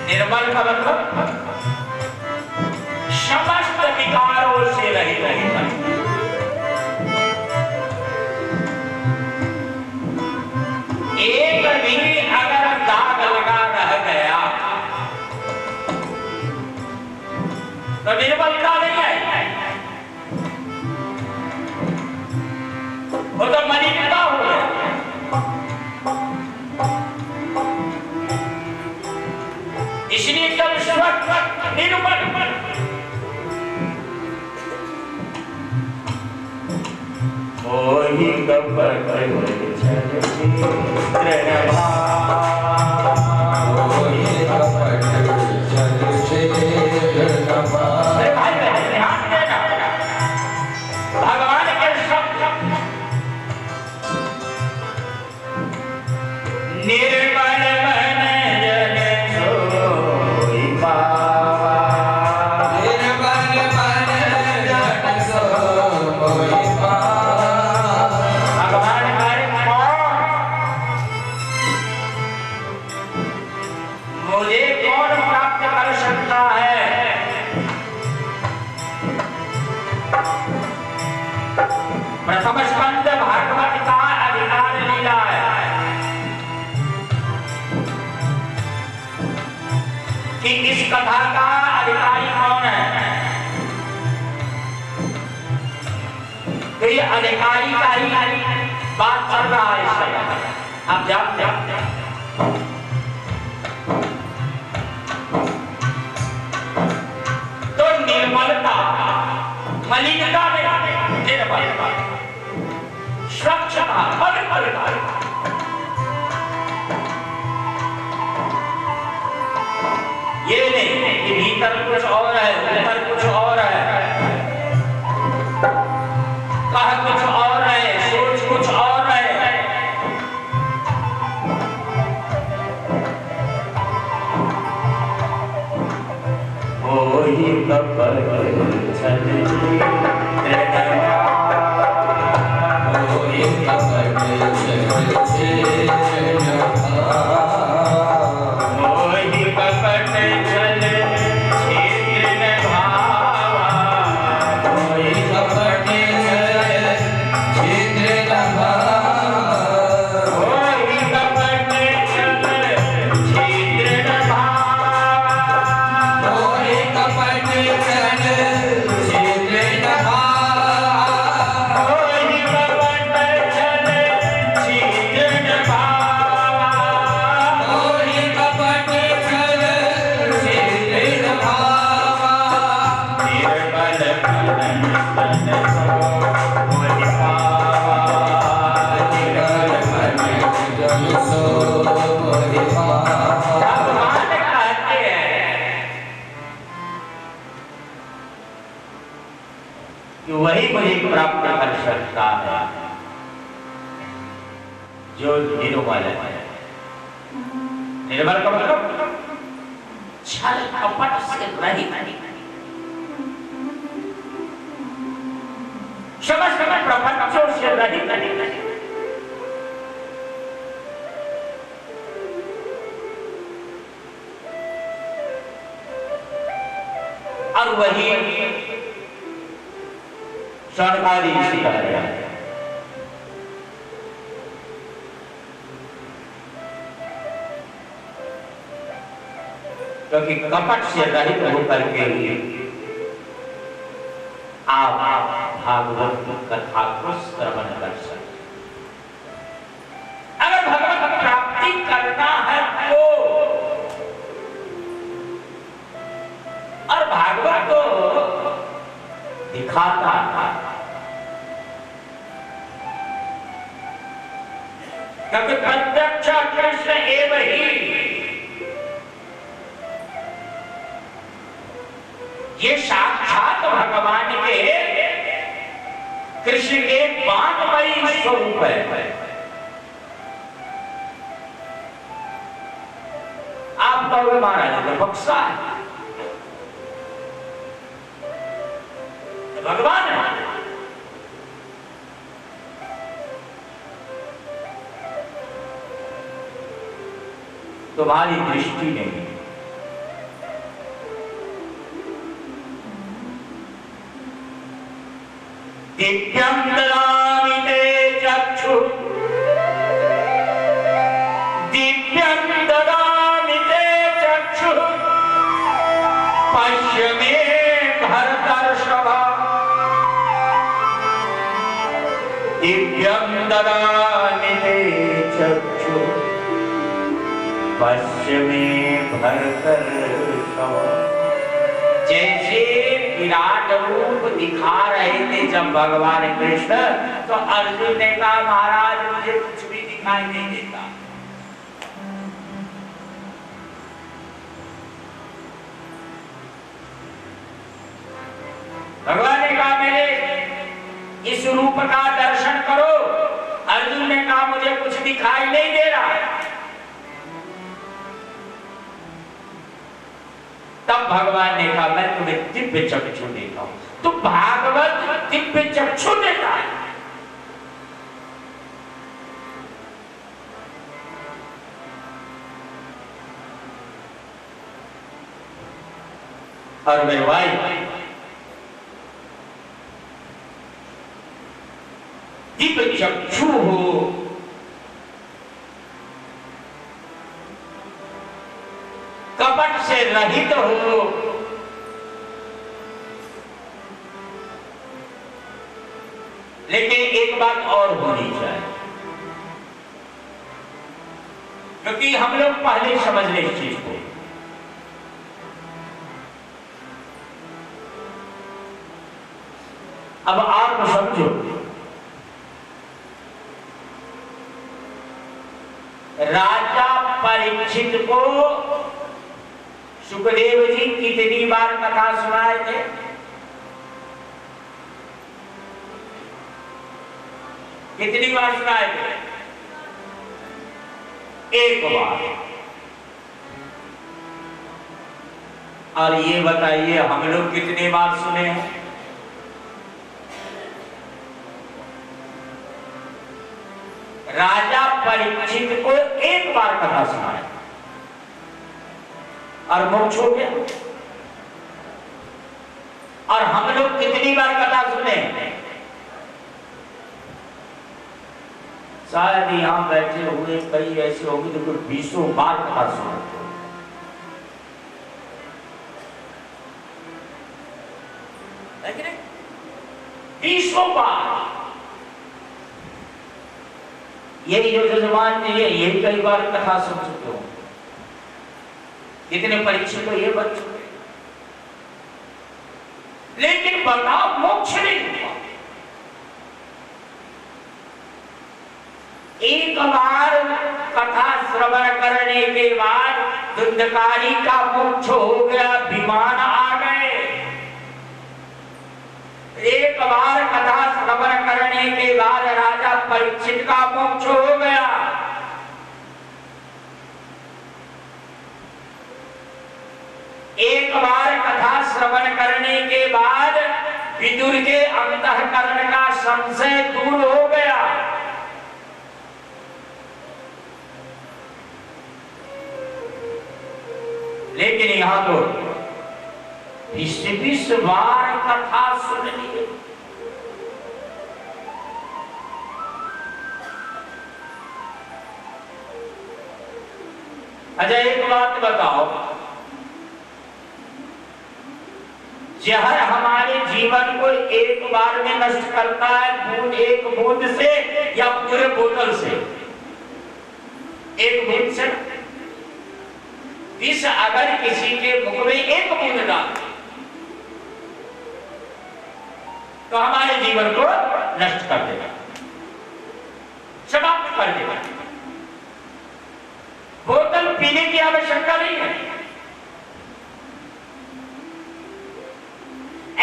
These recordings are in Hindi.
निर्मल का मतलब समस्त विकारों से रहित होना। एक भी अगर दाग लगा रह गया तो निर्मलता नहीं है, वो तो मलिनता हो गया। इसलिए तब स्वच्छ निर्मल मोहि कपट भगवान के शब्द निर्मल मन जन सोई पावा। निर्मल मन जन सोई पावा। भगवान हरि मुझे कौन प्राप्त कर सकता है? प्रथम स्कंद भागवत का अधिकार लीला है कि इस कथा का अधिकारी कौन है। तो ये अधिकारी का ही बात चल रहा है इस समय। आप जानते हैं तो निर्मलता मलिनता में निर्मलता स्वच्छता पवित्रता। ये नहीं कि भीतर कुछ और है ऊपर कुछ और है, कह कुछ और है सोच कुछ और है। मोहि कपट छल वही मुझे प्राप्त कर सकता है जो निर्मल है। निर्मल का मतलब छल कपट से रहित, समस्त प्रपंचों से रहित। और वही सरकारी सिखाया क्योंकि कपट से रहित होकर के आप भागवत कथा को श्रवण कर सकते। अगर भगवत प्राप्ति करना है तो, और भागवत तो दिखाता था क्योंकि प्रत्यक्ष कृष्ण एव ही ये साक्षात भगवान के कृष्ण के बाणमयी स्वरूप है। आप तो महाराज तो बक्सा है, भगवान है, तुम्हारी दृष्टि नहीं। दिव्यं ददामि ते चक्षु, दिव्यं ददामि ते चक्षु, पश्य मे भरतर्षभ। दिव्यं ददामि ते चक्षु, पश्य मे भरतर्षभ। जैसे विराट रूप दिखा रहे थे जब भगवान कृष्ण, तो अर्जुन ने कहा महाराज मुझे कुछ भी दिखाई नहीं देता। भगवान ने कहा मेरे इस रूप का दर्शन करो। अर्जुन ने कहा मुझे कुछ दिखाई नहीं दे रहा। तब भगवान ने कहा मैं तुम्हें दिव्य चक्षु देता हूं। तो भागवत दिव्य चक्षु देता है। और मेरे भाई दिव्य चक्षु हो, कपट से रहित हो, लेकिन एक बात और होनी चाहिए, क्योंकि हम लोग पहले समझ ले इस चीज को। अब आप समझो, राजा परीक्षित को सुखदेव जी कितनी बार कथा सुनाए थे? कितनी बार सुनाए थे? एक बार। और ये बताइए हम लोग कितनी बार सुने हैं? राजा परीक्षित को एक बार कथा सुनाए और मोक्ष हो गया। और हम लोग कितनी बार कथा सुने? शायद यहां बैठे हुए कई ऐसे होंगे जो कुछ 20 बार कथा सुनते हो। लेकिन 20 बार यही जो जजमान ने यही कई बार कथा सुन चुके हो। इतने परीक्षित तो ये बच चुके, लेकिन बताओ मोक्ष नहीं हुआ। एक बार कथा श्रवण करने के बाद धुंधकारी का मोक्ष हो गया, विमान आ गए। एक बार कथा श्रवण करने के बाद राजा परीक्षित का मोक्ष हो गया। एक बार कथा श्रवण करने के बाद विदुर के अंतःकरण का संशय दूर हो गया। लेकिन यहां तो 20 बार कथा सुन ली। अच्छा एक बात बताओ, जहर हमारे जीवन को एक बार में नष्ट करता है, एक बूंद से या पूरे बोतल से? एक बूंद से। विष अगर किसी के मुख में एक बूंद डाल तो हमारे जीवन को नष्ट कर देगा, समाप्त कर देगा। बोतल पीने की आवश्यकता नहीं है।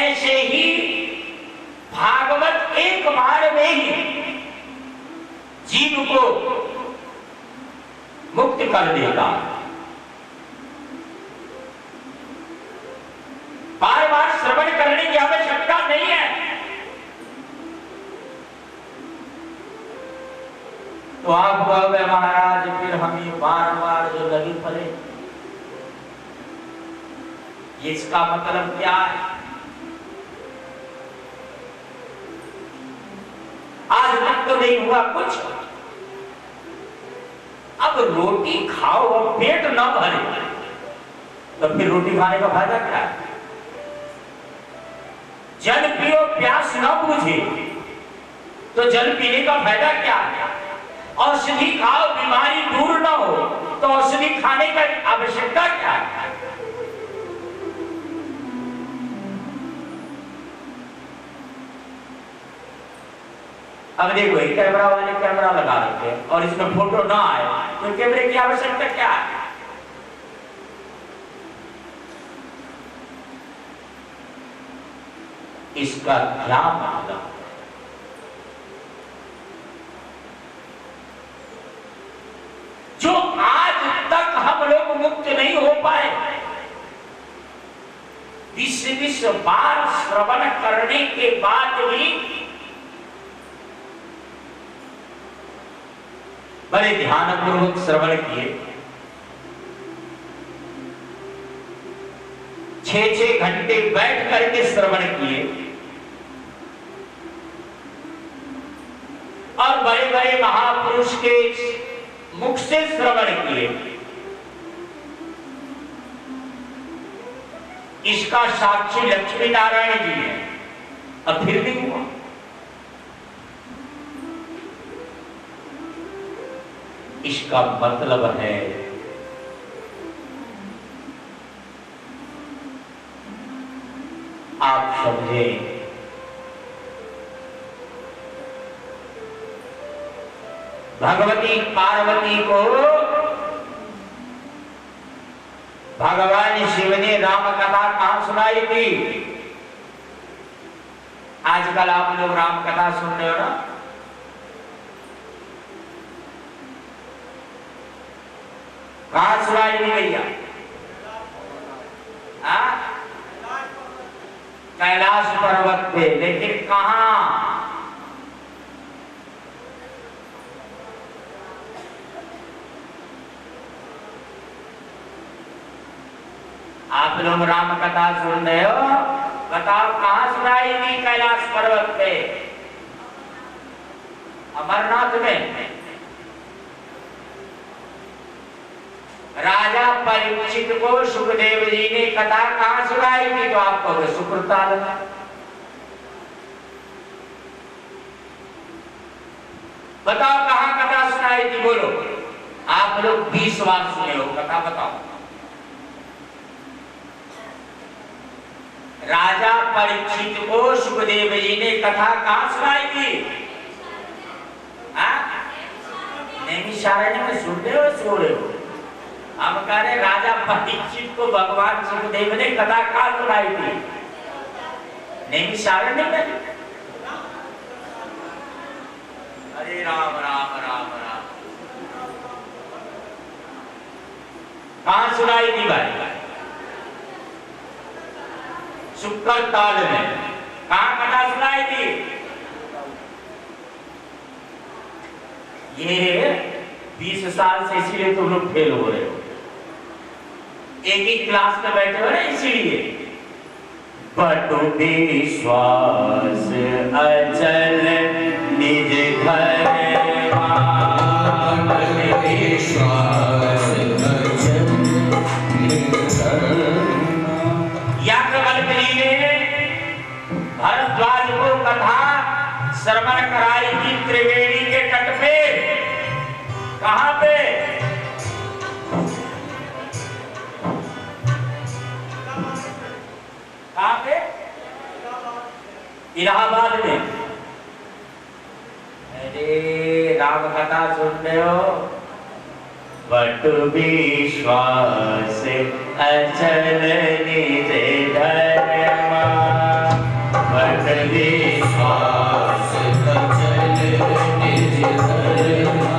ऐसे ही भागवत एक बार में ही जीव को मुक्त कर देगा। बार बार श्रवण करने की आवश्यकता नहीं है। वाड़ जो लगी पड़े, इसका मतलब क्या है? आज तक तो नहीं हुआ कुछ, अब रोटी खाओ और पेट न भरे तो फिर रोटी खाने का फायदा क्या है? जल पियो प्यास न बुझे तो जल पीने का फायदा क्या है? औषधि खाओ बीमारी दूर न हो तो औषधि खाने का आवश्यकता क्या है? अब देखो कैमरा वाले कैमरा लगा रखे और इसमें फोटो ना आए तो कैमरे की आवश्यकता क्या है? इसका क्या मतलब? जो आज तक हम लोग मुक्त नहीं हो पाए, 20 बार श्रवण करने के बाद भी बड़े ध्यानपूर्वक श्रवण किए, 6 घंटे बैठ करके श्रवण किए और बड़े बड़े महापुरुष के मुख से श्रवण किए, इसका साक्षी लक्ष्मी नारायण जी है, अब फिर भी हुआ। इसका मतलब है आप समझे, भगवती पार्वती को भगवान शिव ने राम कथा कहां सुनाई थी? आजकल आप लोग राम कथा सुन रहे हो ना, कहां सुनाई थी भैया? कैलाश पर्वत पे, लेकिन कहां? आप लोग राम कथा सुन रहे हो, बताओ कहां सुनाई थी? कैलाश पर्वत पे, अमरनाथ में। राजा परीक्षित को सुखदेव जी ने कथा कहां सुनाई थी? तो आप कहोगे सुकृताल में। बताओ कहां कथा सुनाई थी? बोलो, आप लोग 20 बार सुने हो कथा, बताओ। राजा परीक्षित को सुखदेव जी ने कथा कहां सुनाई थी? नैमिषारण्य में सुन रहे हो, सो रहे हो? हम कह रहे राजा परीक्षित को भगवान सुखदेव ने कथा कहां सुनाई थी? नैमिषारण्य में। अरे राम राम राम राम, कहां सुनाई थी भाई? शुक्र ताल में। कहां कथा सुनाई थी? ये 20 साल से इसीलिए तुम लोग फेल हो रहे हो, एक ही क्लास में बैठे हो ना, इसीलिए। बटु विश्वास अचल निज घर, याज्ञवल्क्य जी ने भरद्वाज को कथा श्रवण कराई थी त्रिवेणी के तट पे। कहां पे? कहां पे? इलाहाबाद में। अरे राम कथा सुन रहे हो? बटु विश्वास अचल निज धर्मा, बटु विश्वास अचल निज धर्मा।